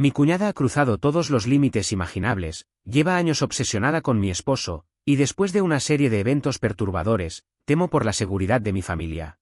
Mi cuñada ha cruzado todos los límites imaginables, lleva años obsesionada con mi esposo, y después de una serie de eventos perturbadores, temo por la seguridad de mi familia.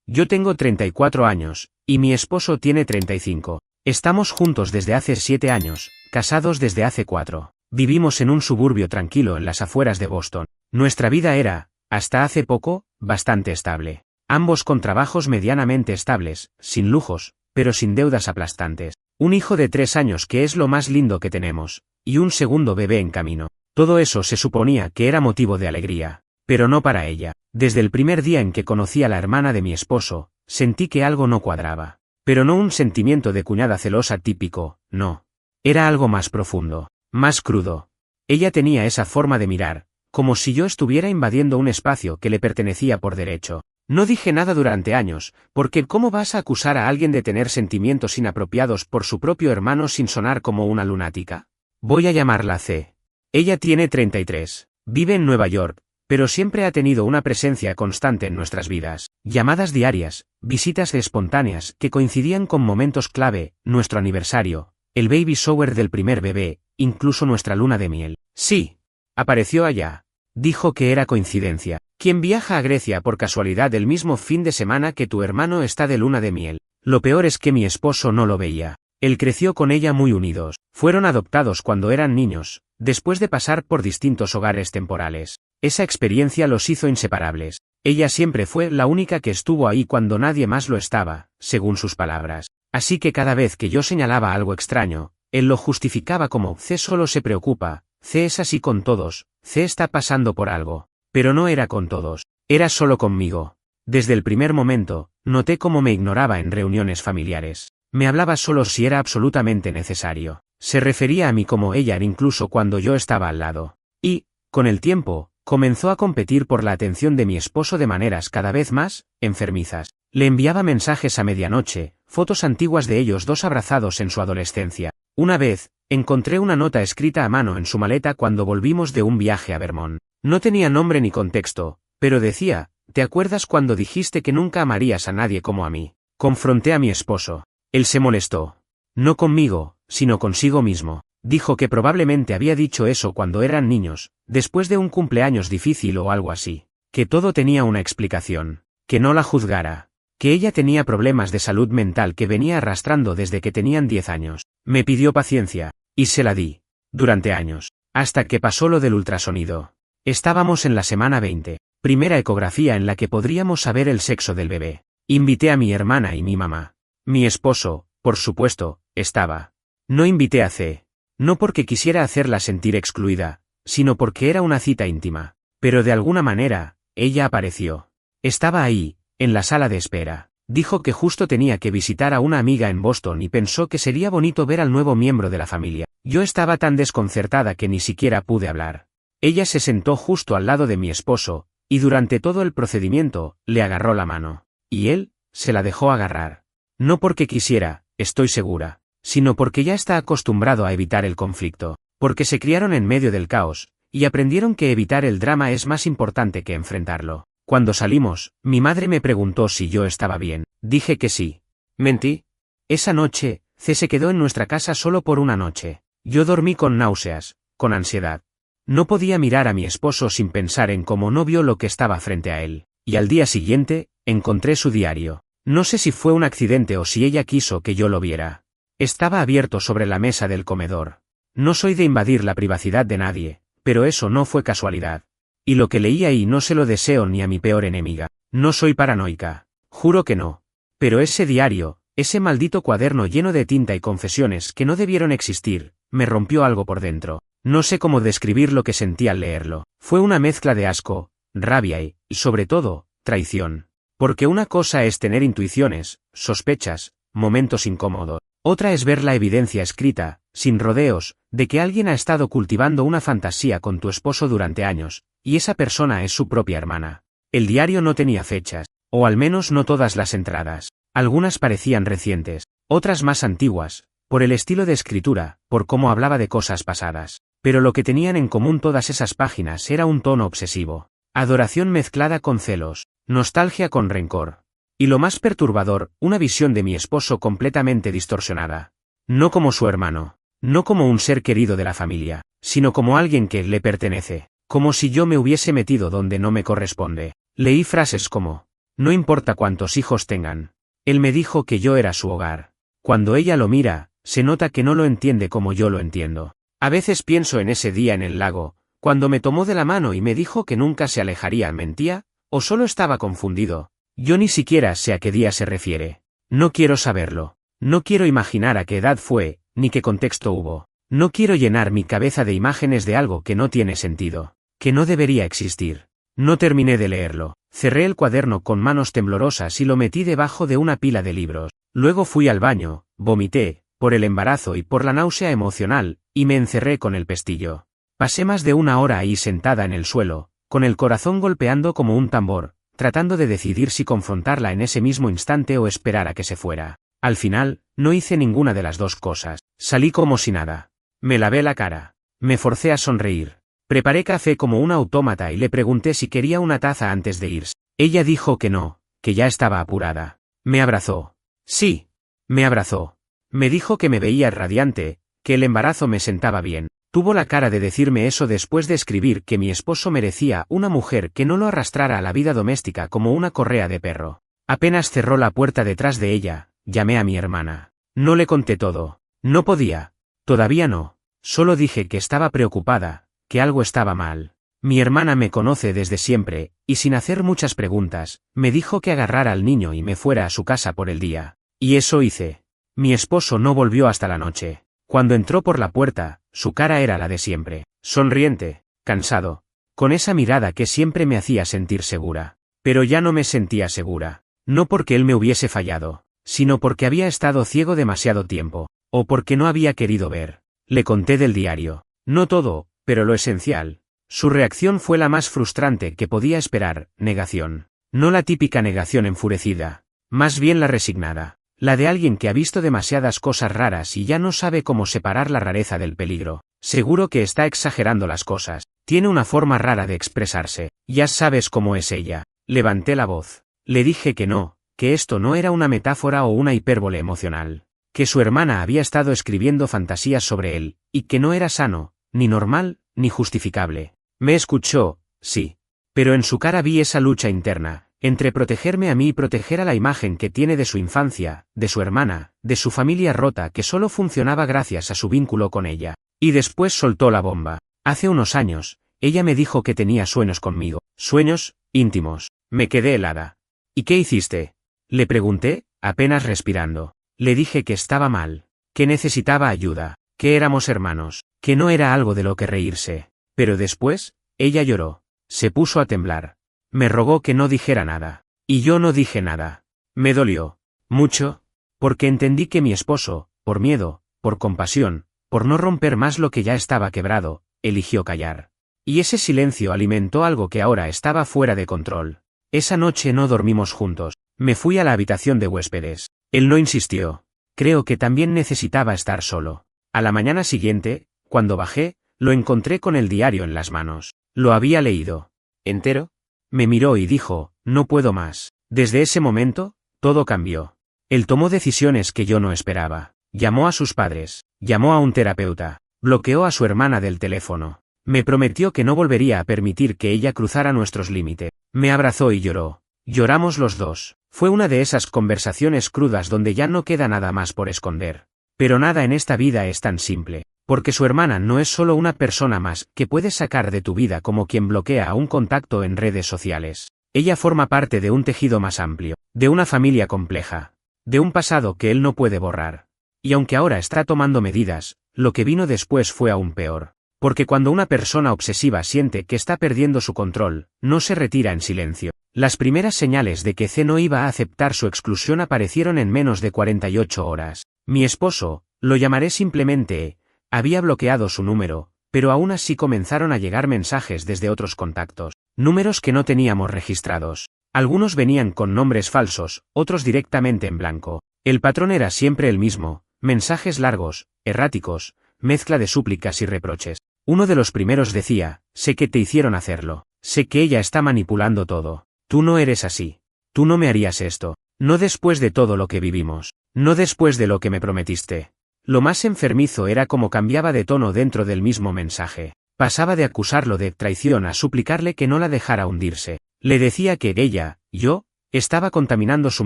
Yo tengo 34 años, y mi esposo tiene 35. Estamos juntos desde hace 7 años, casados desde hace 4. Vivimos en un suburbio tranquilo en las afueras de Boston. Nuestra vida era, hasta hace poco, bastante estable. Ambos con trabajos medianamente estables, sin lujos, pero sin deudas aplastantes. Un hijo de 3 años que es lo más lindo que tenemos, y un segundo bebé en camino. Todo eso se suponía que era motivo de alegría, pero no para ella. Desde el primer día en que conocí a la hermana de mi esposo, sentí que algo no cuadraba. Pero no un sentimiento de cuñada celosa típico, no. Era algo más profundo, más crudo. Ella tenía esa forma de mirar, como si yo estuviera invadiendo un espacio que le pertenecía por derecho. No dije nada durante años, porque ¿cómo vas a acusar a alguien de tener sentimientos inapropiados por su propio hermano sin sonar como una lunática? Voy a llamarla C. Ella tiene 33, vive en Nueva York, pero siempre ha tenido una presencia constante en nuestras vidas. Llamadas diarias, visitas espontáneas que coincidían con momentos clave, nuestro aniversario, el baby shower del primer bebé, incluso nuestra luna de miel. Sí, apareció allá. Dijo que era coincidencia. ¿Quién viaja a Grecia por casualidad el mismo fin de semana que tu hermano está de luna de miel? Lo peor es que mi esposo no lo veía. Él creció con ella muy unidos. Fueron adoptados cuando eran niños, después de pasar por distintos hogares temporales. Esa experiencia los hizo inseparables. Ella siempre fue la única que estuvo ahí cuando nadie más lo estaba, según sus palabras. Así que cada vez que yo señalaba algo extraño, él lo justificaba como C solo se preocupa, C es así con todos, C está pasando por algo. Pero no era con todos, era solo conmigo. Desde el primer momento, noté cómo me ignoraba en reuniones familiares. Me hablaba solo si era absolutamente necesario. Se refería a mí como ella incluso cuando yo estaba al lado. Y, con el tiempo, comenzó a competir por la atención de mi esposo de maneras cada vez más enfermizas. Le enviaba mensajes a medianoche, fotos antiguas de ellos dos abrazados en su adolescencia. Una vez, encontré una nota escrita a mano en su maleta cuando volvimos de un viaje a Vermont. No tenía nombre ni contexto, pero decía, ¿te acuerdas cuando dijiste que nunca amarías a nadie como a mí? Confronté a mi esposo. Él se molestó. No conmigo, sino consigo mismo. Dijo que probablemente había dicho eso cuando eran niños, después de un cumpleaños difícil o algo así. Que todo tenía una explicación. Que no la juzgara. Que ella tenía problemas de salud mental que venía arrastrando desde que tenían 10 años. Me pidió paciencia, y se la di. Durante años. Hasta que pasó lo del ultrasonido. Estábamos en la semana 20, primera ecografía en la que podríamos saber el sexo del bebé. Invité a mi hermana y mi mamá. Mi esposo, por supuesto, estaba. No invité a C. No porque quisiera hacerla sentir excluida, sino porque era una cita íntima. Pero de alguna manera, ella apareció. Estaba ahí, en la sala de espera. Dijo que justo tenía que visitar a una amiga en Boston y pensó que sería bonito ver al nuevo miembro de la familia. Yo estaba tan desconcertada que ni siquiera pude hablar. Ella se sentó justo al lado de mi esposo, y durante todo el procedimiento, le agarró la mano. Y él, se la dejó agarrar. No porque quisiera, estoy segura, sino porque ya está acostumbrado a evitar el conflicto, porque se criaron en medio del caos, y aprendieron que evitar el drama es más importante que enfrentarlo. Cuando salimos, mi madre me preguntó si yo estaba bien. Dije que sí. Mentí. Esa noche, C se quedó en nuestra casa solo por una noche. Yo dormí con náuseas, con ansiedad. No podía mirar a mi esposo sin pensar en cómo no vio lo que estaba frente a él. Y al día siguiente, encontré su diario. No sé si fue un accidente o si ella quiso que yo lo viera. Estaba abierto sobre la mesa del comedor. No soy de invadir la privacidad de nadie, pero eso no fue casualidad. Y lo que leí ahí no se lo deseo ni a mi peor enemiga. No soy paranoica. Juro que no. Pero ese diario, ese maldito cuaderno lleno de tinta y confesiones que no debieron existir, me rompió algo por dentro. No sé cómo describir lo que sentí al leerlo. Fue una mezcla de asco, rabia y, sobre todo, traición. Porque una cosa es tener intuiciones, sospechas, momentos incómodos. Otra es ver la evidencia escrita, sin rodeos, de que alguien ha estado cultivando una fantasía con tu esposo durante años, y esa persona es su propia hermana. El diario no tenía fechas, o al menos no todas las entradas. Algunas parecían recientes, otras más antiguas, por el estilo de escritura, por cómo hablaba de cosas pasadas. Pero lo que tenían en común todas esas páginas era un tono obsesivo. Adoración mezclada con celos, nostalgia con rencor. Y lo más perturbador, una visión de mi esposo completamente distorsionada. No como su hermano. No como un ser querido de la familia, sino como alguien que le pertenece. Como si yo me hubiese metido donde no me corresponde. Leí frases como: no importa cuántos hijos tengan. Él me dijo que yo era su hogar. Cuando ella lo mira, se nota que no lo entiende como yo lo entiendo. A veces pienso en ese día en el lago, cuando me tomó de la mano y me dijo que nunca se alejaría. ¿Mentía? ¿O solo estaba confundido? Yo ni siquiera sé a qué día se refiere. No quiero saberlo. No quiero imaginar a qué edad fue, ni qué contexto hubo. No quiero llenar mi cabeza de imágenes de algo que no tiene sentido, que no debería existir. No terminé de leerlo. Cerré el cuaderno con manos temblorosas y lo metí debajo de una pila de libros. Luego fui al baño, vomité, por el embarazo y por la náusea emocional, y me encerré con el pestillo. Pasé más de una hora ahí sentada en el suelo, con el corazón golpeando como un tambor, tratando de decidir si confrontarla en ese mismo instante o esperar a que se fuera. Al final, no hice ninguna de las dos cosas. Salí como si nada. Me lavé la cara. Me forcé a sonreír. Preparé café como un autómata y le pregunté si quería una taza antes de irse. Ella dijo que no, que ya estaba apurada. Me abrazó. Sí. Me abrazó. Me dijo que me veía radiante, que el embarazo me sentaba bien. Tuvo la cara de decirme eso después de escribir que mi esposo merecía una mujer que no lo arrastrara a la vida doméstica como una correa de perro. Apenas cerró la puerta detrás de ella, llamé a mi hermana. No le conté todo. No podía. Todavía no. Solo dije que estaba preocupada, que algo estaba mal. Mi hermana me conoce desde siempre, y sin hacer muchas preguntas, me dijo que agarrara al niño y me fuera a su casa por el día. Y eso hice. Mi esposo no volvió hasta la noche. Cuando entró por la puerta, su cara era la de siempre, sonriente, cansado, con esa mirada que siempre me hacía sentir segura. Pero ya no me sentía segura. No porque él me hubiese fallado, sino porque había estado ciego demasiado tiempo, o porque no había querido ver. Le conté del diario. No todo, pero lo esencial. Su reacción fue la más frustrante que podía esperar: negación. No la típica negación enfurecida, más bien la resignada. La de alguien que ha visto demasiadas cosas raras y ya no sabe cómo separar la rareza del peligro. Seguro que está exagerando las cosas. Tiene una forma rara de expresarse. Ya sabes cómo es ella. Levanté la voz. Le dije que no, que esto no era una metáfora o una hipérbole emocional. Que su hermana había estado escribiendo fantasías sobre él, y que no era sano, ni normal, ni justificable. Me escuchó, sí. Pero en su cara vi esa lucha interna, entre protegerme a mí y proteger a la imagen que tiene de su infancia, de su hermana, de su familia rota que solo funcionaba gracias a su vínculo con ella. Y después soltó la bomba. Hace unos años, ella me dijo que tenía sueños conmigo. Sueños íntimos. Me quedé helada. ¿Y qué hiciste? Le pregunté, apenas respirando. Le dije que estaba mal, que necesitaba ayuda, que éramos hermanos, que no era algo de lo que reírse. Pero después, ella lloró. Se puso a temblar. Me rogó que no dijera nada. Y yo no dije nada. Me dolió. Mucho. Porque entendí que mi esposo, por miedo, por compasión, por no romper más lo que ya estaba quebrado, eligió callar. Y ese silencio alimentó algo que ahora estaba fuera de control. Esa noche no dormimos juntos. Me fui a la habitación de huéspedes. Él no insistió. Creo que también necesitaba estar solo. A la mañana siguiente, cuando bajé, lo encontré con el diario en las manos. Lo había leído. ¿Entero? Me miró y dijo: no puedo más. Desde ese momento, todo cambió. Él tomó decisiones que yo no esperaba. Llamó a sus padres, llamó a un terapeuta, bloqueó a su hermana del teléfono. Me prometió que no volvería a permitir que ella cruzara nuestros límites. Me abrazó y lloró. Lloramos los dos. Fue una de esas conversaciones crudas donde ya no queda nada más por esconder. Pero nada en esta vida es tan simple. Porque su hermana no es solo una persona más que puedes sacar de tu vida como quien bloquea a un contacto en redes sociales. Ella forma parte de un tejido más amplio, de una familia compleja, de un pasado que él no puede borrar. Y aunque ahora está tomando medidas, lo que vino después fue aún peor. Porque cuando una persona obsesiva siente que está perdiendo su control, no se retira en silencio. Las primeras señales de que C no iba a aceptar su exclusión aparecieron en menos de 48 horas. Mi esposo, lo llamaré simplemente, había bloqueado su número, pero aún así comenzaron a llegar mensajes desde otros contactos, números que no teníamos registrados. Algunos venían con nombres falsos, otros directamente en blanco. El patrón era siempre el mismo: mensajes largos, erráticos, mezcla de súplicas y reproches. Uno de los primeros decía: sé que te hicieron hacerlo, sé que ella está manipulando todo. Tú no eres así. Tú no me harías esto. No después de todo lo que vivimos. No después de lo que me prometiste. Lo más enfermizo era cómo cambiaba de tono dentro del mismo mensaje. Pasaba de acusarlo de traición a suplicarle que no la dejara hundirse. Le decía que ella, yo, estaba contaminando su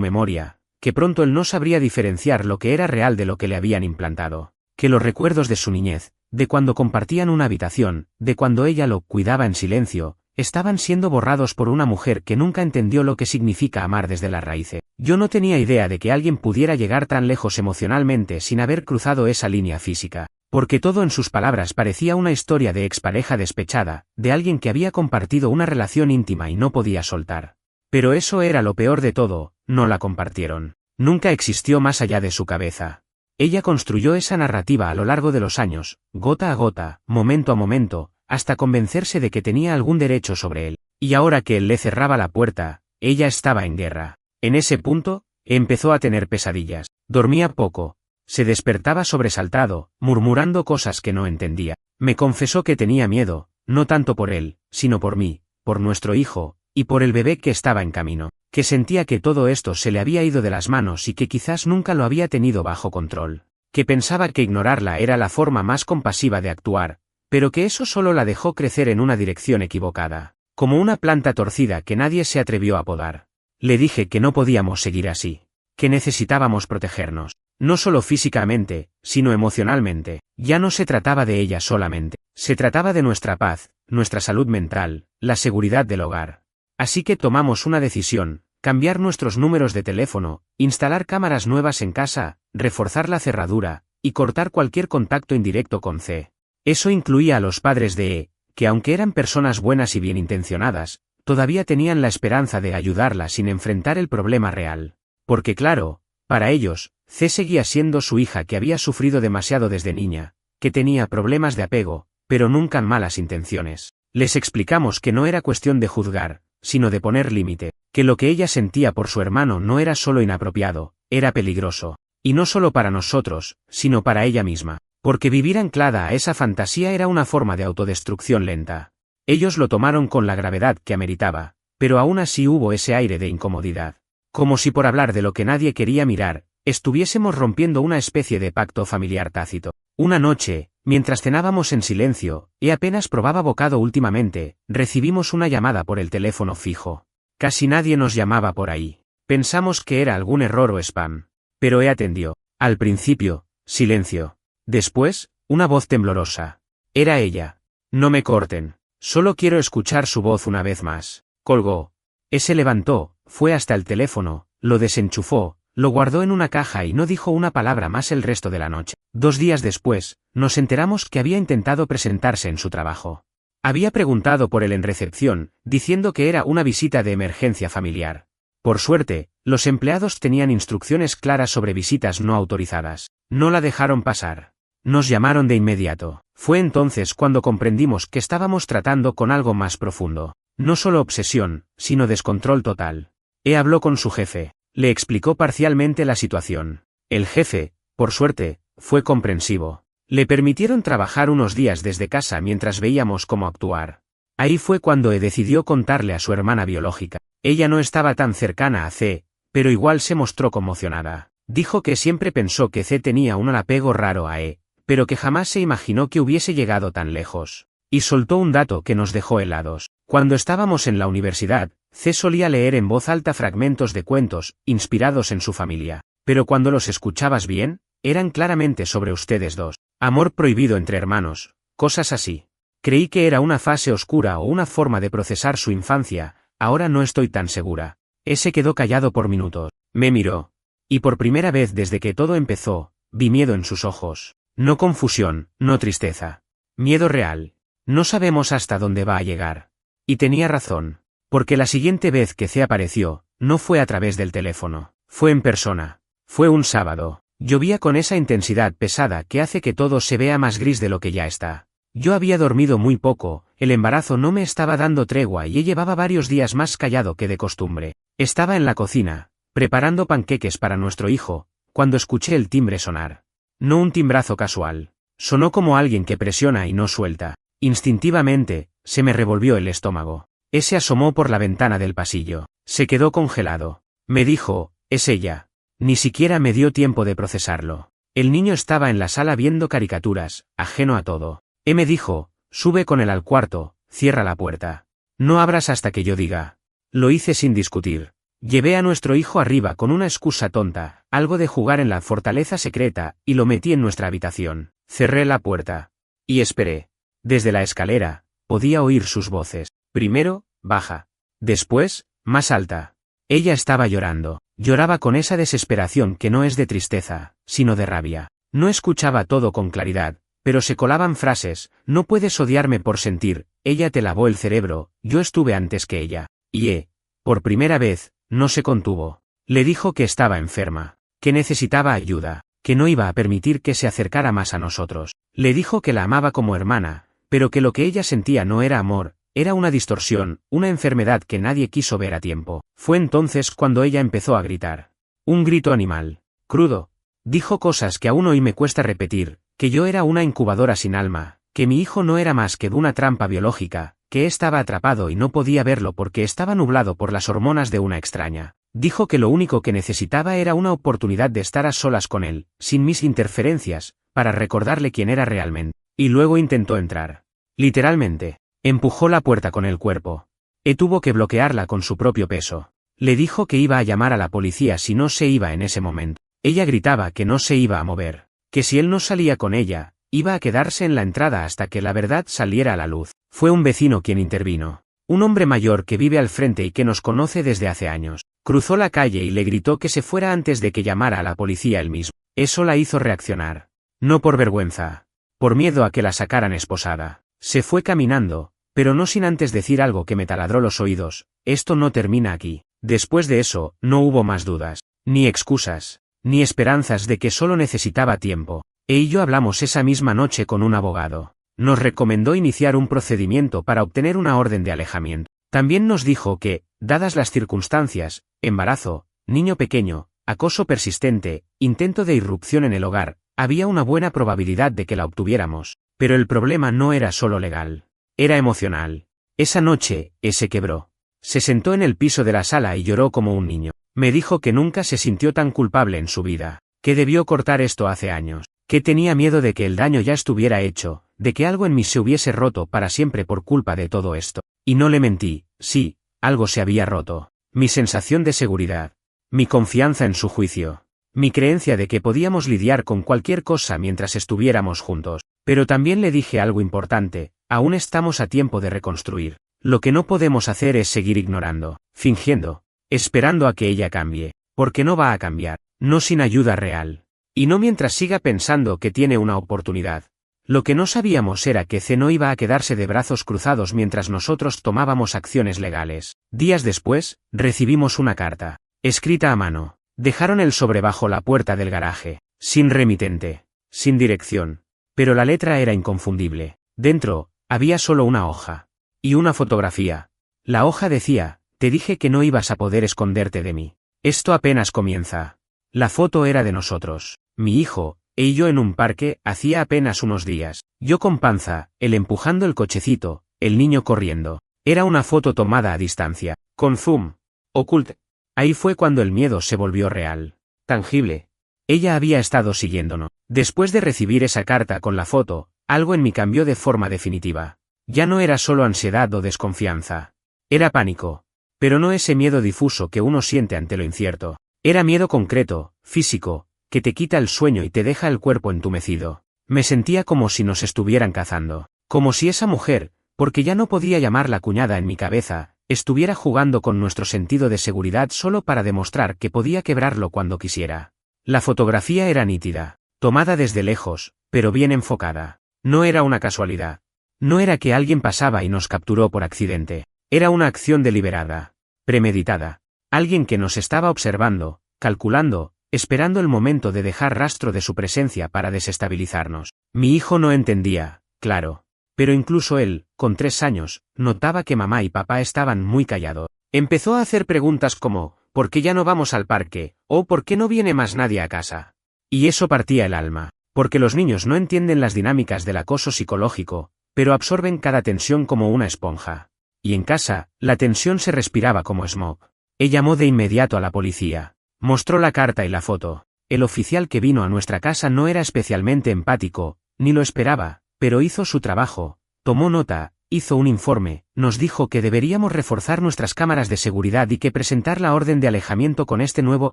memoria, que pronto él no sabría diferenciar lo que era real de lo que le habían implantado, que los recuerdos de su niñez, de cuando compartían una habitación, de cuando ella lo cuidaba en silencio, estaban siendo borrados por una mujer que nunca entendió lo que significa amar desde la raíz. Yo no tenía idea de que alguien pudiera llegar tan lejos emocionalmente sin haber cruzado esa línea física, porque todo en sus palabras parecía una historia de expareja despechada, de alguien que había compartido una relación íntima y no podía soltar. Pero eso era lo peor de todo, no la compartieron. Nunca existió más allá de su cabeza. Ella construyó esa narrativa a lo largo de los años, gota a gota, momento a momento, hasta convencerse de que tenía algún derecho sobre él. Y ahora que él le cerraba la puerta, ella estaba en guerra. En ese punto, empezó a tener pesadillas. Dormía poco. Se despertaba sobresaltado, murmurando cosas que no entendía. Me confesó que tenía miedo, no tanto por él, sino por mí, por nuestro hijo, y por el bebé que estaba en camino, que sentía que todo esto se le había ido de las manos y que quizás nunca lo había tenido bajo control, que pensaba que ignorarla era la forma más compasiva de actuar, pero que eso solo la dejó crecer en una dirección equivocada, como una planta torcida que nadie se atrevió a podar. Le dije que no podíamos seguir así, que necesitábamos protegernos, no solo físicamente, sino emocionalmente. Ya no se trataba de ella solamente, se trataba de nuestra paz, nuestra salud mental, la seguridad del hogar. Así que tomamos una decisión: cambiar nuestros números de teléfono, instalar cámaras nuevas en casa, reforzar la cerradura, y cortar cualquier contacto indirecto con C. Eso incluía a los padres de E, que aunque eran personas buenas y bien intencionadas, todavía tenían la esperanza de ayudarla sin enfrentar el problema real. Porque claro, para ellos, C seguía siendo su hija que había sufrido demasiado desde niña, que tenía problemas de apego, pero nunca malas intenciones. Les explicamos que no era cuestión de juzgar, sino de poner límite, que lo que ella sentía por su hermano no era solo inapropiado, era peligroso. Y no solo para nosotros, sino para ella misma, porque vivir anclada a esa fantasía era una forma de autodestrucción lenta. Ellos lo tomaron con la gravedad que ameritaba, pero aún así hubo ese aire de incomodidad. Como si por hablar de lo que nadie quería mirar, estuviésemos rompiendo una especie de pacto familiar tácito. Una noche, mientras cenábamos en silencio, y apenas probaba bocado últimamente, recibimos una llamada por el teléfono fijo. Casi nadie nos llamaba por ahí. Pensamos que era algún error o spam. Pero atendió. Al principio, silencio. Después, una voz temblorosa. Era ella. No me corten. Solo quiero escuchar su voz una vez más. Colgó. Se levantó, fue hasta el teléfono, lo desenchufó, lo guardó en una caja y no dijo una palabra más el resto de la noche. 2 días después, nos enteramos que había intentado presentarse en su trabajo. Había preguntado por él en recepción, diciendo que era una visita de emergencia familiar. Por suerte, los empleados tenían instrucciones claras sobre visitas no autorizadas. No la dejaron pasar. Nos llamaron de inmediato. Fue entonces cuando comprendimos que estábamos tratando con algo más profundo. No solo obsesión, sino descontrol total. Habló con su jefe. Le explicó parcialmente la situación. El jefe, por suerte, fue comprensivo. Le permitieron trabajar unos días desde casa mientras veíamos cómo actuar. Ahí fue cuando decidió contarle a su hermana biológica. Ella no estaba tan cercana a C, pero igual se mostró conmocionada. Dijo que siempre pensó que C tenía un apego raro a E, pero que jamás se imaginó que hubiese llegado tan lejos. Y soltó un dato que nos dejó helados. Cuando estábamos en la universidad, C solía leer en voz alta fragmentos de cuentos, inspirados en su familia. Pero cuando los escuchabas bien, eran claramente sobre ustedes dos. Amor prohibido entre hermanos, cosas así. Creí que era una fase oscura o una forma de procesar su infancia, ahora no estoy tan segura. Se quedó callado por minutos. Me miró. Y por primera vez desde que todo empezó, vi miedo en sus ojos. No confusión, no tristeza. Miedo real. No sabemos hasta dónde va a llegar. Y tenía razón. Porque la siguiente vez que C apareció, no fue a través del teléfono, fue en persona. Fue un sábado. Llovía con esa intensidad pesada que hace que todo se vea más gris de lo que ya está. Yo había dormido muy poco, el embarazo no me estaba dando tregua y llevaba varios días más callado que de costumbre. Estaba en la cocina, preparando panqueques para nuestro hijo, cuando escuché el timbre sonar. No un timbrazo casual. Sonó como alguien que presiona y no suelta. Instintivamente, se me revolvió el estómago. Se asomó por la ventana del pasillo. Se quedó congelado. Me dijo, es ella. Ni siquiera me dio tiempo de procesarlo. El niño estaba en la sala viendo caricaturas, ajeno a todo. Me dijo, sube con él al cuarto, cierra la puerta. No abras hasta que yo diga. Lo hice sin discutir. Llevé a nuestro hijo arriba con una excusa tonta, algo de jugar en la fortaleza secreta, y lo metí en nuestra habitación. Cerré la puerta. Y esperé. Desde la escalera, podía oír sus voces. Primero, baja. Después, más alta. Ella estaba llorando. Lloraba con esa desesperación que no es de tristeza, sino de rabia. No escuchaba todo con claridad, pero se colaban frases, no puedes odiarme por sentir, ella te lavó el cerebro, yo estuve antes que ella. Y por primera vez, no se contuvo. Le dijo que estaba enferma, que necesitaba ayuda, que no iba a permitir que se acercara más a nosotros. Le dijo que la amaba como hermana, pero que lo que ella sentía no era amor, era una distorsión, una enfermedad que nadie quiso ver a tiempo. Fue entonces cuando ella empezó a gritar. Un grito animal, crudo. Dijo cosas que aún hoy me cuesta repetir, que yo era una incubadora sin alma, que mi hijo no era más que una trampa biológica, que estaba atrapado y no podía verlo porque estaba nublado por las hormonas de una extraña. Dijo que lo único que necesitaba era una oportunidad de estar a solas con él, sin mis interferencias, para recordarle quién era realmente. Y luego intentó entrar. Literalmente. Empujó la puerta con el cuerpo. Tuvo que bloquearla con su propio peso. Le dijo que iba a llamar a la policía si no se iba en ese momento. Ella gritaba que no se iba a mover, que si él no salía con ella, iba a quedarse en la entrada hasta que la verdad saliera a la luz. Fue un vecino quien intervino. Un hombre mayor que vive al frente y que nos conoce desde hace años. Cruzó la calle y le gritó que se fuera antes de que llamara a la policía él mismo. Eso la hizo reaccionar. No por vergüenza. Por miedo a que la sacaran esposada. Se fue caminando, pero no sin antes decir algo que me taladró los oídos. Esto no termina aquí. Después de eso, no hubo más dudas, ni excusas, ni esperanzas de que solo necesitaba tiempo. Y yo hablamos esa misma noche con un abogado. Nos recomendó iniciar un procedimiento para obtener una orden de alejamiento. También nos dijo que, dadas las circunstancias, embarazo, niño pequeño, acoso persistente, intento de irrupción en el hogar, había una buena probabilidad de que la obtuviéramos. Pero el problema no era solo legal. Era emocional. Esa noche, se quebró. Se sentó en el piso de la sala y lloró como un niño. Me dijo que nunca se sintió tan culpable en su vida, que debió cortar esto hace años, que tenía miedo de que el daño ya estuviera hecho, de que algo en mí se hubiese roto para siempre por culpa de todo esto. Y no le mentí, sí, algo se había roto. Mi sensación de seguridad, mi confianza en su juicio, mi creencia de que podíamos lidiar con cualquier cosa mientras estuviéramos juntos. Pero también le dije algo importante, aún estamos a tiempo de reconstruir. Lo que no podemos hacer es seguir ignorando, fingiendo, esperando a que ella cambie, porque no va a cambiar, no sin ayuda real. Y no mientras siga pensando que tiene una oportunidad. Lo que no sabíamos era que C no iba a quedarse de brazos cruzados mientras nosotros tomábamos acciones legales. Días después, recibimos una carta, escrita a mano. Dejaron el sobre bajo la puerta del garaje, sin remitente, sin dirección. Pero la letra era inconfundible. Dentro, había solo una hoja. Y una fotografía. La hoja decía, te dije que no ibas a poder esconderte de mí. Esto apenas comienza. La foto era de nosotros, mi hijo, y yo en un parque, hacía apenas unos días. Yo con panza, él empujando el cochecito, el niño corriendo. Era una foto tomada a distancia, con zoom, oculta. Ahí fue cuando el miedo se volvió real, tangible. Ella había estado siguiéndonos. Después de recibir esa carta con la foto, algo en mí cambió de forma definitiva. Ya no era solo ansiedad o desconfianza. Era pánico. Pero no ese miedo difuso que uno siente ante lo incierto. Era miedo concreto, físico, que te quita el sueño y te deja el cuerpo entumecido. Me sentía como si nos estuvieran cazando. Como si esa mujer, porque ya no podía llamarla cuñada en mi cabeza, estuviera jugando con nuestro sentido de seguridad solo para demostrar que podía quebrarlo cuando quisiera. La fotografía era nítida, tomada desde lejos, pero bien enfocada. No era una casualidad. No era que alguien pasaba y nos capturó por accidente. Era una acción deliberada, premeditada. Alguien que nos estaba observando, calculando, esperando el momento de dejar rastro de su presencia para desestabilizarnos. Mi hijo no entendía, claro. Pero incluso él, con 3 años, notaba que mamá y papá estaban muy callados. Empezó a hacer preguntas como, ¿por qué ya no vamos al parque? ¿O por qué no viene más nadie a casa? Y eso partía el alma, porque los niños no entienden las dinámicas del acoso psicológico, pero absorben cada tensión como una esponja. Y en casa, la tensión se respiraba como smog. Él llamó de inmediato a la policía. Mostró la carta y la foto. El oficial que vino a nuestra casa no era especialmente empático, ni lo esperaba, pero hizo su trabajo, tomó nota, hizo un informe, nos dijo que deberíamos reforzar nuestras cámaras de seguridad y que presentar la orden de alejamiento con este nuevo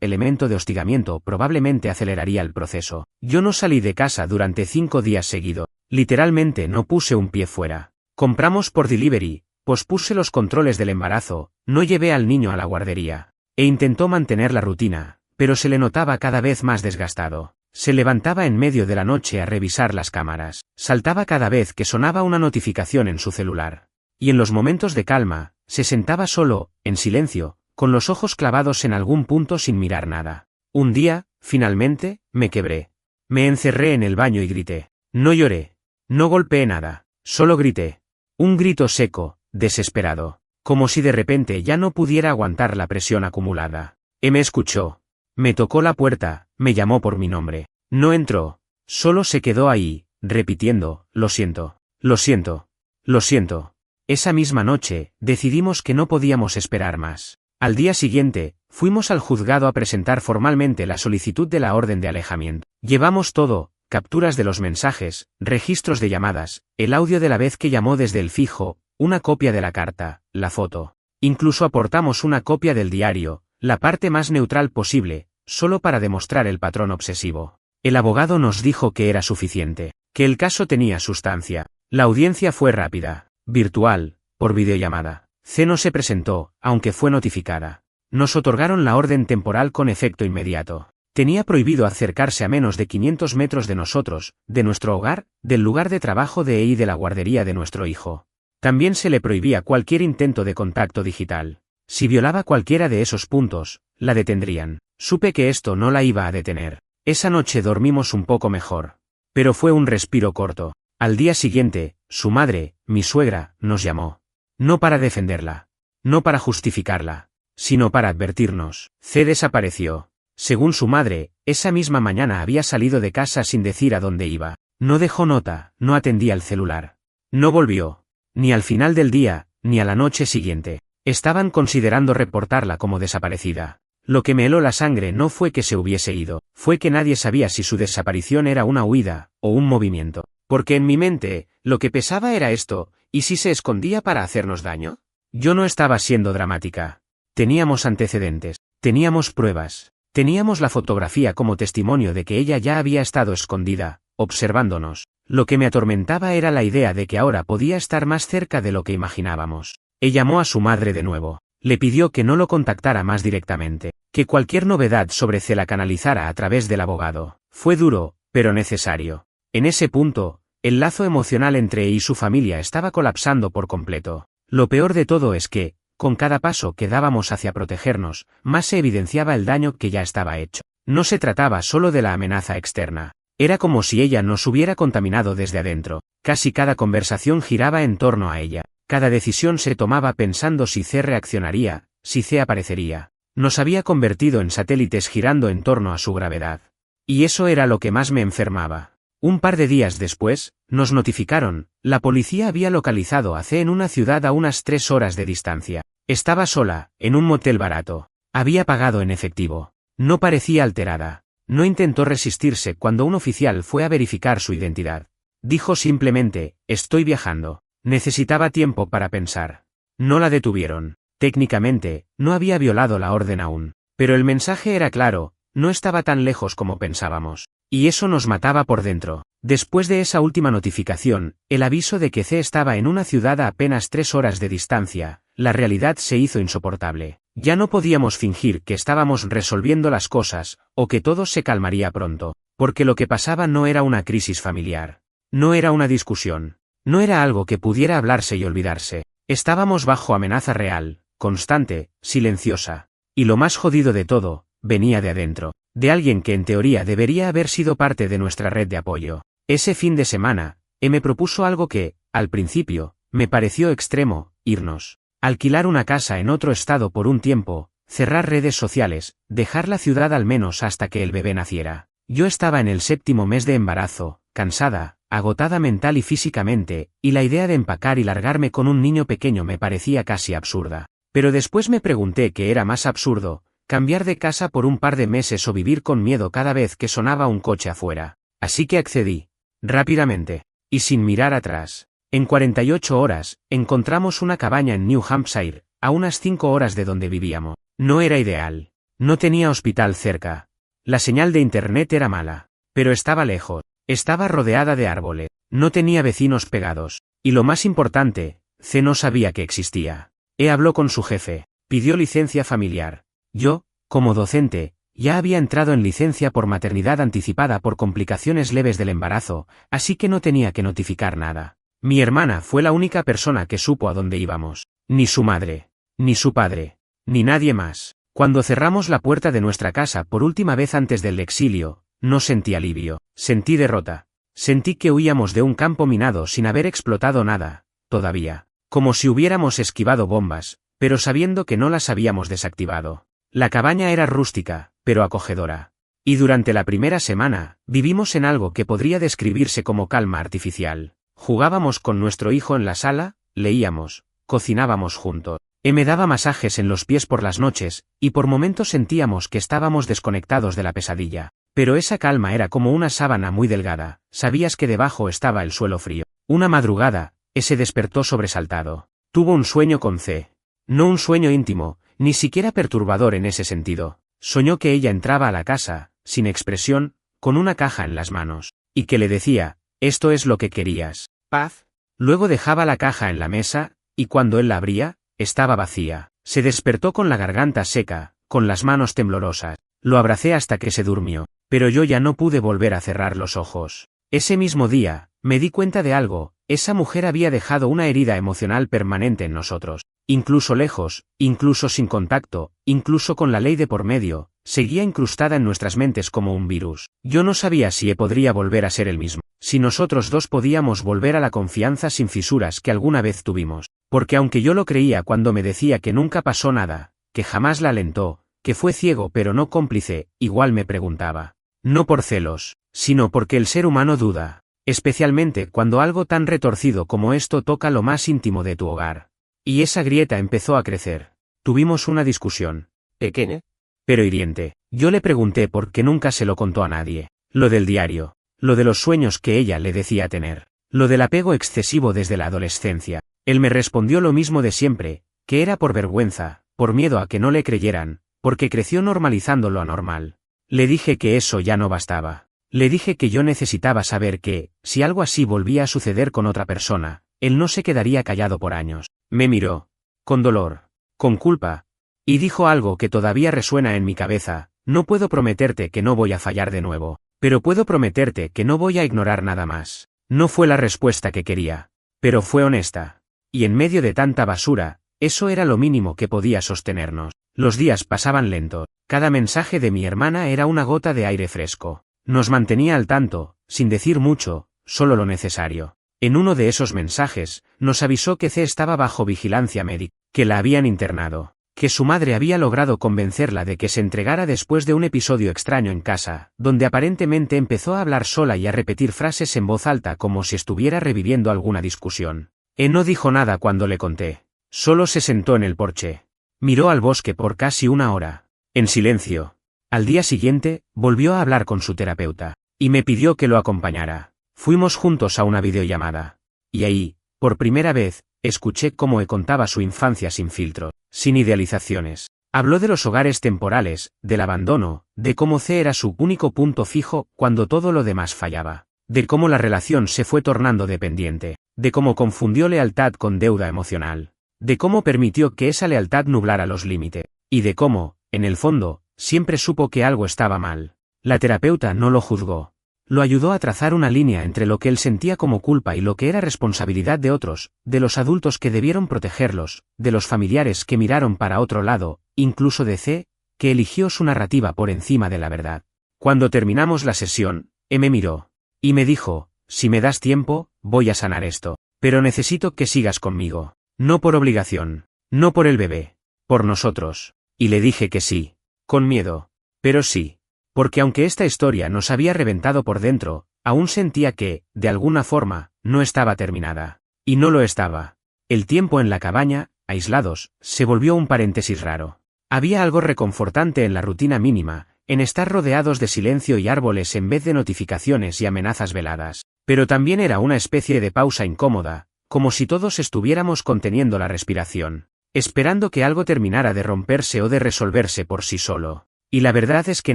elemento de hostigamiento probablemente aceleraría el proceso. Yo no salí de casa durante 5 días seguidos. Literalmente no puse un pie fuera. Compramos por delivery, pospuse los controles del embarazo, no llevé al niño a la guardería. E intentó mantener la rutina, pero se le notaba cada vez más desgastado. Se levantaba en medio de la noche a revisar las cámaras, saltaba cada vez que sonaba una notificación en su celular. Y en los momentos de calma, se sentaba solo, en silencio, con los ojos clavados en algún punto sin mirar nada. Un día, finalmente, me quebré. Me encerré en el baño y grité. No lloré. No golpeé nada. Solo grité. Un grito seco, desesperado. Como si de repente ya no pudiera aguantar la presión acumulada. Me escuchó. Me tocó la puerta, me llamó por mi nombre. No entró. Solo se quedó ahí, repitiendo, lo siento, lo siento, lo siento. Esa misma noche, decidimos que no podíamos esperar más. Al día siguiente, fuimos al juzgado a presentar formalmente la solicitud de la orden de alejamiento. Llevamos todo, capturas de los mensajes, registros de llamadas, el audio de la vez que llamó desde el fijo, una copia de la carta, la foto. Incluso aportamos una copia del diario, la parte más neutral posible, solo para demostrar el patrón obsesivo. El abogado nos dijo que era suficiente, que el caso tenía sustancia. La audiencia fue rápida, virtual, por videollamada. C no se presentó, aunque fue notificada. Nos otorgaron la orden temporal con efecto inmediato. Tenía prohibido acercarse a menos de 500 metros de nosotros, de nuestro hogar, del lugar de trabajo de y de la guardería de nuestro hijo. También se le prohibía cualquier intento de contacto digital. Si violaba cualquiera de esos puntos, la detendrían. Supe que esto no la iba a detener. Esa noche dormimos un poco mejor. Pero fue un respiro corto. Al día siguiente, su madre, mi suegra, nos llamó. No para defenderla. No para justificarla. Sino para advertirnos. C desapareció. Según su madre, esa misma mañana había salido de casa sin decir a dónde iba. No dejó nota, no atendía el celular. No volvió. Ni al final del día, ni a la noche siguiente. Estaban considerando reportarla como desaparecida. Lo que me heló la sangre no fue que se hubiese ido, fue que nadie sabía si su desaparición era una huida, o un movimiento. Porque en mi mente, lo que pesaba era esto, ¿y si se escondía para hacernos daño? Yo no estaba siendo dramática. Teníamos antecedentes, teníamos pruebas, teníamos la fotografía como testimonio de que ella ya había estado escondida, observándonos. Lo que me atormentaba era la idea de que ahora podía estar más cerca de lo que imaginábamos. Llamó a su madre de nuevo. Le pidió que no lo contactara más directamente, que cualquier novedad sobre C la canalizara a través del abogado. Fue duro, pero necesario. En ese punto, el lazo emocional entre y su familia estaba colapsando por completo. Lo peor de todo es que, con cada paso que dábamos hacia protegernos, más se evidenciaba el daño que ya estaba hecho. No se trataba solo de la amenaza externa. Era como si ella nos hubiera contaminado desde adentro. Casi cada conversación giraba en torno a ella. Cada decisión se tomaba pensando si C reaccionaría, si C aparecería. Nos había convertido en satélites girando en torno a su gravedad. Y eso era lo que más me enfermaba. Un par de días después, nos notificaron, la policía había localizado a C en una ciudad a unas 3 horas de distancia. Estaba sola, en un motel barato. Había pagado en efectivo. No parecía alterada. No intentó resistirse cuando un oficial fue a verificar su identidad. Dijo simplemente, estoy viajando. Necesitaba tiempo para pensar. No la detuvieron. Técnicamente, no había violado la orden aún. Pero el mensaje era claro, no estaba tan lejos como pensábamos. Y eso nos mataba por dentro. Después de esa última notificación, el aviso de que C estaba en una ciudad a apenas 3 horas de distancia, la realidad se hizo insoportable. Ya no podíamos fingir que estábamos resolviendo las cosas, o que todo se calmaría pronto, porque lo que pasaba no era una crisis familiar. No era una discusión. No era algo que pudiera hablarse y olvidarse. Estábamos bajo amenaza real, constante, silenciosa. Y lo más jodido de todo, venía de adentro, de alguien que en teoría debería haber sido parte de nuestra red de apoyo. Ese fin de semana, me propuso algo que, al principio, me pareció extremo, irnos. Alquilar una casa en otro estado por un tiempo, cerrar redes sociales, dejar la ciudad al menos hasta que el bebé naciera. Yo estaba en el 7º mes de embarazo, cansada, agotada mental y físicamente, y la idea de empacar y largarme con un niño pequeño me parecía casi absurda. Pero después me pregunté qué era más absurdo, cambiar de casa por un par de meses o vivir con miedo cada vez que sonaba un coche afuera. Así que accedí. Rápidamente. Y sin mirar atrás. En 48 horas, encontramos una cabaña en New Hampshire, a unas 5 horas de donde vivíamos. No era ideal. No tenía hospital cerca. La señal de internet era mala. Pero estaba lejos. Estaba rodeada de árboles. No tenía vecinos pegados. Y lo más importante, C no sabía que existía. E habló con su jefe. Pidió licencia familiar. Yo, como docente, ya había entrado en licencia por maternidad anticipada por complicaciones leves del embarazo, así que no tenía que notificar nada. Mi hermana fue la única persona que supo a dónde íbamos. Ni su madre, ni su padre, ni nadie más. Cuando cerramos la puerta de nuestra casa por última vez antes del exilio, no sentí alivio, sentí derrota. Sentí que huíamos de un campo minado sin haber explotado nada, todavía. Como si hubiéramos esquivado bombas, pero sabiendo que no las habíamos desactivado. La cabaña era rústica, pero acogedora. Y durante la primera semana, vivimos en algo que podría describirse como calma artificial. Jugábamos con nuestro hijo en la sala, leíamos, cocinábamos juntos. Me daba masajes en los pies por las noches, y por momentos sentíamos que estábamos desconectados de la pesadilla. Pero esa calma era como una sábana muy delgada, sabías que debajo estaba el suelo frío. Una madrugada, se despertó sobresaltado. Tuvo un sueño con C. No un sueño íntimo, ni siquiera perturbador en ese sentido. Soñó que ella entraba a la casa, sin expresión, con una caja en las manos, y que le decía, esto es lo que querías, paz. Luego dejaba la caja en la mesa, y cuando él la abría, estaba vacía. Se despertó con la garganta seca, con las manos temblorosas. Lo abracé hasta que se durmió, pero yo ya no pude volver a cerrar los ojos. Ese mismo día, me di cuenta de algo, esa mujer había dejado una herida emocional permanente en nosotros. Incluso lejos, incluso sin contacto, incluso con la ley de por medio, seguía incrustada en nuestras mentes como un virus. Yo no sabía si podría volver a ser el mismo, si nosotros dos podíamos volver a la confianza sin fisuras que alguna vez tuvimos, porque aunque yo lo creía cuando me decía que nunca pasó nada, que jamás la alentó, que fue ciego pero no cómplice, igual me preguntaba. No por celos, sino porque el ser humano duda, especialmente cuando algo tan retorcido como esto toca lo más íntimo de tu hogar. Y esa grieta empezó a crecer. Tuvimos una discusión. Pequeña, pero hiriente. Yo le pregunté por qué nunca se lo contó a nadie. Lo del diario. Lo de los sueños que ella le decía tener. Lo del apego excesivo desde la adolescencia. Él me respondió lo mismo de siempre, que era por vergüenza, por miedo a que no le creyeran, porque creció normalizando lo anormal. Le dije que eso ya no bastaba. Le dije que yo necesitaba saber que, si algo así volvía a suceder con otra persona, él no se quedaría callado por años. Me miró, con dolor, con culpa, y dijo algo que todavía resuena en mi cabeza, no puedo prometerte que no voy a fallar de nuevo, pero puedo prometerte que no voy a ignorar nada más. No fue la respuesta que quería, pero fue honesta. Y en medio de tanta basura, eso era lo mínimo que podía sostenernos. Los días pasaban lentos, cada mensaje de mi hermana era una gota de aire fresco. Nos mantenía al tanto, sin decir mucho, solo lo necesario. En uno de esos mensajes, nos avisó que C estaba bajo vigilancia médica, que la habían internado, que su madre había logrado convencerla de que se entregara después de un episodio extraño en casa, donde aparentemente empezó a hablar sola y a repetir frases en voz alta como si estuviera reviviendo alguna discusión. No dijo nada cuando le conté. Solo se sentó en el porche. Miró al bosque por casi una hora, en silencio. Al día siguiente, volvió a hablar con su terapeuta, y me pidió que lo acompañara. Fuimos juntos a una videollamada. Y ahí, por primera vez, escuché cómo contaba su infancia sin filtro, sin idealizaciones. Habló de los hogares temporales, del abandono, de cómo C era su único punto fijo cuando todo lo demás fallaba, de cómo la relación se fue tornando dependiente, de cómo confundió lealtad con deuda emocional, de cómo permitió que esa lealtad nublara los límites, y de cómo, en el fondo, siempre supo que algo estaba mal. La terapeuta no lo juzgó. Lo ayudó a trazar una línea entre lo que él sentía como culpa y lo que era responsabilidad de otros, de los adultos que debieron protegerlos, de los familiares que miraron para otro lado, incluso de C, que eligió su narrativa por encima de la verdad. Cuando terminamos la sesión, me miró. Y me dijo, si me das tiempo, voy a sanar esto. Pero necesito que sigas conmigo. No por obligación. No por el bebé. Por nosotros. Y le dije que sí. Con miedo. Pero sí. Porque aunque esta historia nos había reventado por dentro, aún sentía que, de alguna forma, no estaba terminada. Y no lo estaba. El tiempo en la cabaña, aislados, se volvió un paréntesis raro. Había algo reconfortante en la rutina mínima, en estar rodeados de silencio y árboles en vez de notificaciones y amenazas veladas. Pero también era una especie de pausa incómoda, como si todos estuviéramos conteniendo la respiración, esperando que algo terminara de romperse o de resolverse por sí solo. Y la verdad es que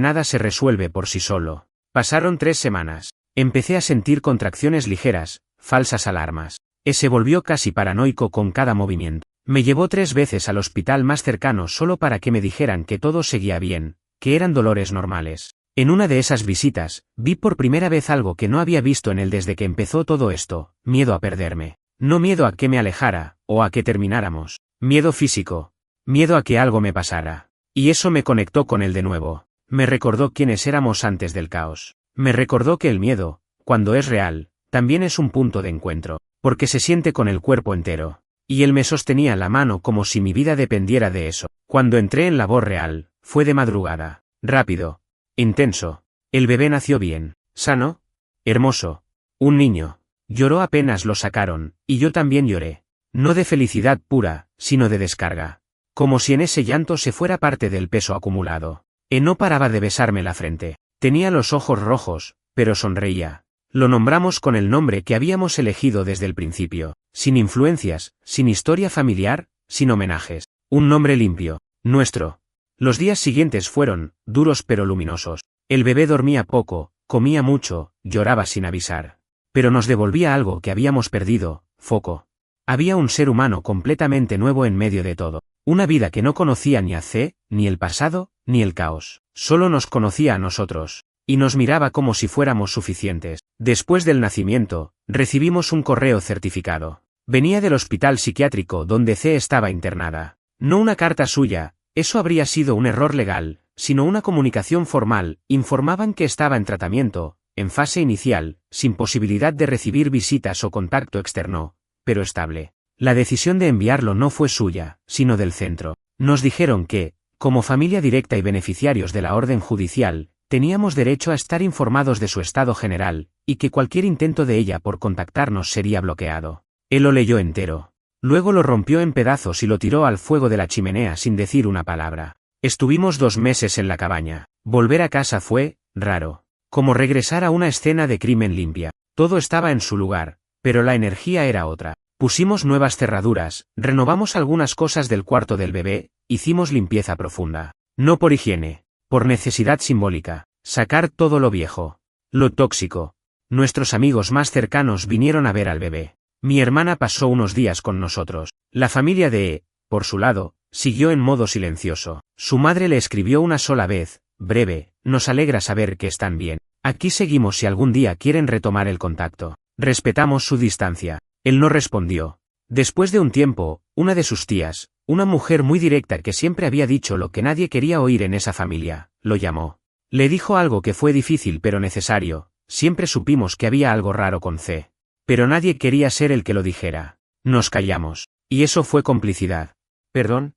nada se resuelve por sí solo. Pasaron 3 semanas. Empecé a sentir contracciones ligeras, falsas alarmas. Se volvió casi paranoico con cada movimiento. Me llevó 3 veces al hospital más cercano solo para que me dijeran que todo seguía bien, que eran dolores normales. En una de esas visitas, vi por primera vez algo que no había visto en él desde que empezó todo esto: miedo a perderme. No miedo a que me alejara, o a que termináramos. Miedo físico. Miedo a que algo me pasara. Y eso me conectó con él de nuevo. Me recordó quiénes éramos antes del caos. Me recordó que el miedo, cuando es real, también es un punto de encuentro, porque se siente con el cuerpo entero. Y él me sostenía la mano como si mi vida dependiera de eso. Cuando entré en labor real, fue de madrugada. Rápido. Intenso. El bebé nació bien. Sano. Hermoso. Un niño. Lloró apenas lo sacaron, y yo también lloré. No de felicidad pura, sino de descarga. Como si en ese llanto se fuera parte del peso acumulado. No paraba de besarme la frente. Tenía los ojos rojos, pero sonreía. Lo nombramos con el nombre que habíamos elegido desde el principio, sin influencias, sin historia familiar, sin homenajes. Un nombre limpio, nuestro. Los días siguientes fueron duros pero luminosos. El bebé dormía poco, comía mucho, lloraba sin avisar. Pero nos devolvía algo que habíamos perdido: foco. Había un ser humano completamente nuevo en medio de todo. Una vida que no conocía ni a C, ni el pasado, ni el caos. Solo nos conocía a nosotros. Y nos miraba como si fuéramos suficientes. Después del nacimiento, recibimos un correo certificado. Venía del hospital psiquiátrico donde C estaba internada. No una carta suya, eso habría sido un error legal, sino una comunicación formal. Informaban que estaba en tratamiento, en fase inicial, sin posibilidad de recibir visitas o contacto externo, pero estable. La decisión de enviarlo no fue suya, sino del centro. Nos dijeron que, como familia directa y beneficiarios de la orden judicial, teníamos derecho a estar informados de su estado general, y que cualquier intento de ella por contactarnos sería bloqueado. Él lo leyó entero. Luego lo rompió en pedazos y lo tiró al fuego de la chimenea sin decir una palabra. Estuvimos 2 meses en la cabaña. Volver a casa fue raro. Como regresar a una escena de crimen limpia. Todo estaba en su lugar, pero la energía era otra. Pusimos nuevas cerraduras, renovamos algunas cosas del cuarto del bebé, hicimos limpieza profunda. No por higiene, por necesidad simbólica. Sacar todo lo viejo, lo tóxico. Nuestros amigos más cercanos vinieron a ver al bebé. Mi hermana pasó unos días con nosotros. La familia de E, por su lado, siguió en modo silencioso. Su madre le escribió una sola vez: breve, nos alegra saber que están bien. Aquí seguimos si algún día quieren retomar el contacto. Respetamos su distancia. Él no respondió. Después de un tiempo, una de sus tías, una mujer muy directa que siempre había dicho lo que nadie quería oír en esa familia, lo llamó. Le dijo algo que fue difícil pero necesario. Siempre supimos que había algo raro con C. Pero nadie quería ser el que lo dijera. Nos callamos. Y eso fue complicidad. ¿Perdón?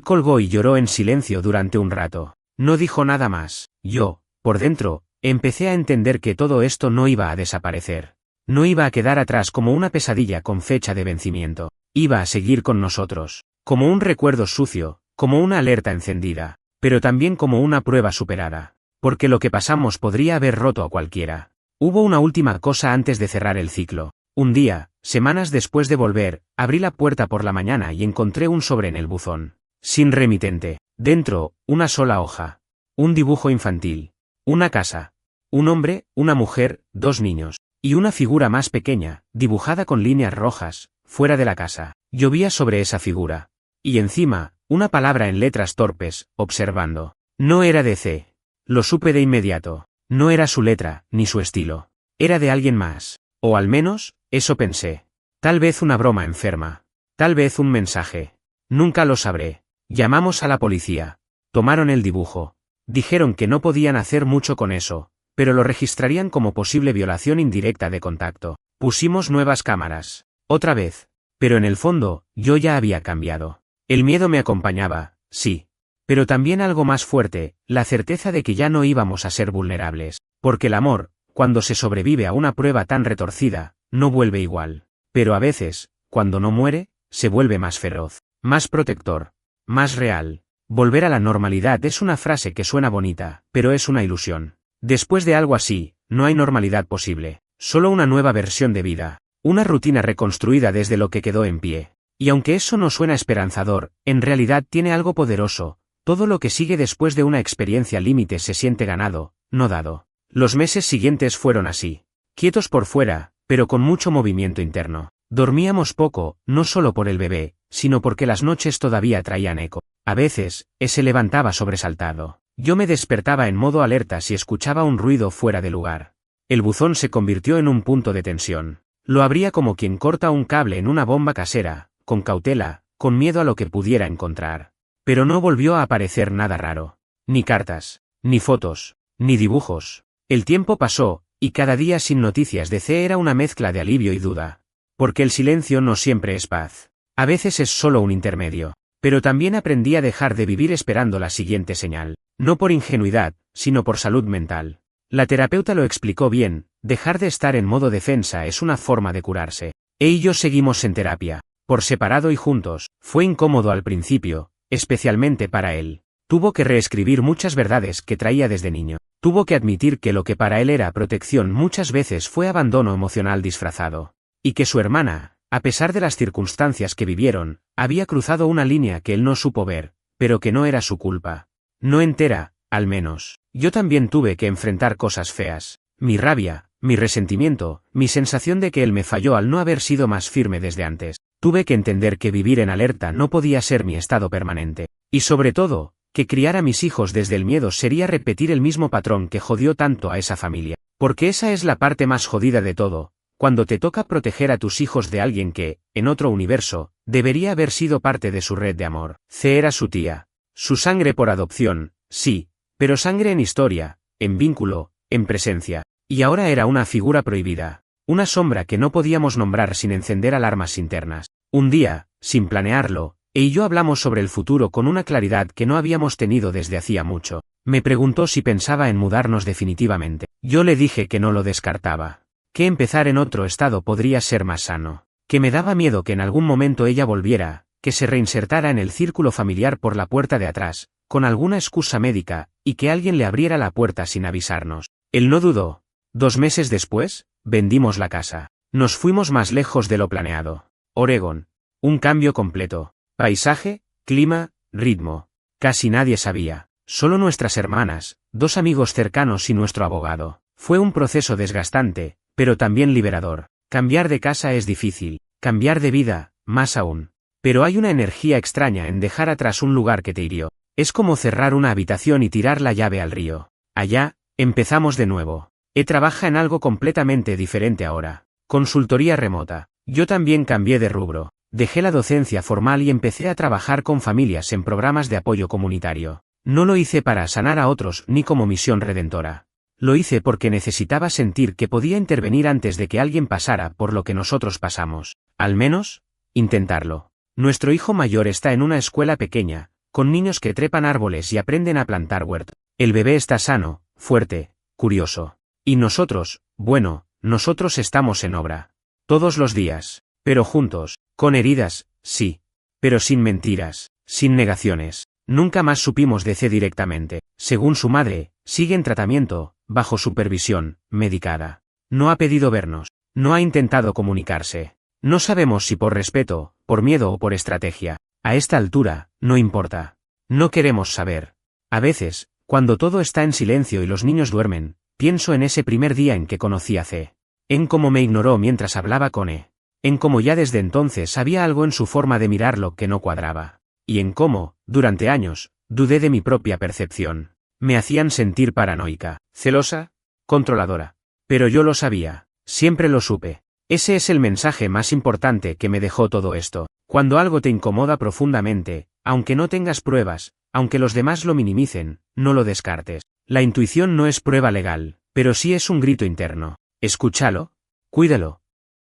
Colgó y lloró en silencio durante un rato. No dijo nada más. Yo, por dentro, empecé a entender que todo esto no iba a desaparecer. No iba a quedar atrás como una pesadilla con fecha de vencimiento. Iba a seguir con nosotros. Como un recuerdo sucio, como una alerta encendida. Pero también como una prueba superada. Porque lo que pasamos podría haber roto a cualquiera. Hubo una última cosa antes de cerrar el ciclo. Un día, semanas después de volver, abrí la puerta por la mañana y encontré un sobre en el buzón. Sin remitente. Dentro, una sola hoja. Un dibujo infantil. Una casa. Un hombre, una mujer, 2 niños. Y una figura más pequeña, dibujada con líneas rojas, fuera de la casa. Llovía sobre esa figura. Y encima, una palabra en letras torpes: observando. No era de C. Lo supe de inmediato. No era su letra, ni su estilo. Era de alguien más. O al menos, eso pensé. Tal vez una broma enferma. Tal vez un mensaje. Nunca lo sabré. Llamamos a la policía. Tomaron el dibujo. Dijeron que no podían hacer mucho con eso, pero lo registrarían como posible violación indirecta de contacto. Pusimos nuevas cámaras. Otra vez. Pero en el fondo, yo ya había cambiado. El miedo me acompañaba, sí. Pero también algo más fuerte, la certeza de que ya no íbamos a ser vulnerables. Porque el amor, cuando se sobrevive a una prueba tan retorcida, no vuelve igual. Pero a veces, cuando no muere, se vuelve más feroz, más protector, más real. Volver a la normalidad es una frase que suena bonita, pero es una ilusión. Después de algo así, no hay normalidad posible, solo una nueva versión de vida, una rutina reconstruida desde lo que quedó en pie. Y aunque eso no suena esperanzador, en realidad tiene algo poderoso, todo lo que sigue después de una experiencia límite se siente ganado, no dado. Los meses siguientes fueron así, quietos por fuera, pero con mucho movimiento interno. Dormíamos poco, no solo por el bebé, sino porque las noches todavía traían eco. A veces, se levantaba sobresaltado. Yo me despertaba en modo alerta si escuchaba un ruido fuera de lugar. El buzón se convirtió en un punto de tensión. Lo abría como quien corta un cable en una bomba casera, con cautela, con miedo a lo que pudiera encontrar. Pero no volvió a aparecer nada raro. Ni cartas, ni fotos, ni dibujos. El tiempo pasó, y cada día sin noticias de C era una mezcla de alivio y duda. Porque el silencio no siempre es paz. A veces es solo un intermedio. Pero también aprendí a dejar de vivir esperando la siguiente señal. No por ingenuidad, sino por salud mental. La terapeuta lo explicó bien, dejar de estar en modo defensa es una forma de curarse. Y yo seguimos en terapia, por separado y juntos. Fue incómodo al principio, especialmente para él. Tuvo que reescribir muchas verdades que traía desde niño. Tuvo que admitir que lo que para él era protección muchas veces fue abandono emocional disfrazado. Y que su hermana, a pesar de las circunstancias que vivieron, había cruzado una línea que él no supo ver, pero que no era su culpa. No entera, al menos. Yo también tuve que enfrentar cosas feas. Mi rabia, mi resentimiento, mi sensación de que él me falló al no haber sido más firme desde antes. Tuve que entender que vivir en alerta no podía ser mi estado permanente. Y sobre todo, que criar a mis hijos desde el miedo sería repetir el mismo patrón que jodió tanto a esa familia. Porque esa es la parte más jodida de todo. Cuando te toca proteger a tus hijos de alguien que, en otro universo, debería haber sido parte de su red de amor. C era su tía. Su sangre por adopción, sí, pero sangre en historia, en vínculo, en presencia. Y ahora era una figura prohibida. Una sombra que no podíamos nombrar sin encender alarmas internas. Un día, sin planearlo, y yo hablamos sobre el futuro con una claridad que no habíamos tenido desde hacía mucho. Me preguntó si pensaba en mudarnos definitivamente. Yo le dije que no lo descartaba. Que empezar en otro estado podría ser más sano. Que me daba miedo que en algún momento ella volviera, que se reinsertara en el círculo familiar por la puerta de atrás, con alguna excusa médica, y que alguien le abriera la puerta sin avisarnos. Él no dudó. 2 meses después, vendimos la casa. Nos fuimos más lejos de lo planeado. Oregón. Un cambio completo. Paisaje, clima, ritmo. Casi nadie sabía. Solo nuestras hermanas, 2 amigos cercanos y nuestro abogado. Fue un proceso desgastante, pero también liberador. Cambiar de casa es difícil, cambiar de vida, más aún. Pero hay una energía extraña en dejar atrás un lugar que te hirió. Es como cerrar una habitación y tirar la llave al río. Allá, empezamos de nuevo. Trabaja en algo completamente diferente ahora. Consultoría remota. Yo también cambié de rubro. Dejé la docencia formal y empecé a trabajar con familias en programas de apoyo comunitario. No lo hice para sanar a otros ni como misión redentora. Lo hice porque necesitaba sentir que podía intervenir antes de que alguien pasara por lo que nosotros pasamos. Al menos, intentarlo. Nuestro hijo mayor está en una escuela pequeña, con niños que trepan árboles y aprenden a plantar huerto. El bebé está sano, fuerte, curioso. Y nosotros, bueno, nosotros estamos en obra. Todos los días. Pero juntos, con heridas, sí. Pero sin mentiras, sin negaciones. Nunca más supimos de C directamente. Según su madre, sigue en tratamiento, bajo supervisión, medicada. No ha pedido vernos. No ha intentado comunicarse. No sabemos si por respeto, por miedo o por estrategia. A esta altura, no importa. No queremos saber. A veces, cuando todo está en silencio y los niños duermen, pienso en ese primer día en que conocí a C. En cómo me ignoró mientras hablaba con E. En cómo ya desde entonces había algo en su forma de mirarlo que no cuadraba. Y en cómo, durante años, dudé de mi propia percepción. Me hacían sentir paranoica, celosa, controladora. Pero yo lo sabía, siempre lo supe. Ese es el mensaje más importante que me dejó todo esto. Cuando algo te incomoda profundamente, aunque no tengas pruebas, aunque los demás lo minimicen, no lo descartes. La intuición no es prueba legal, pero sí es un grito interno. Escúchalo, cuídalo,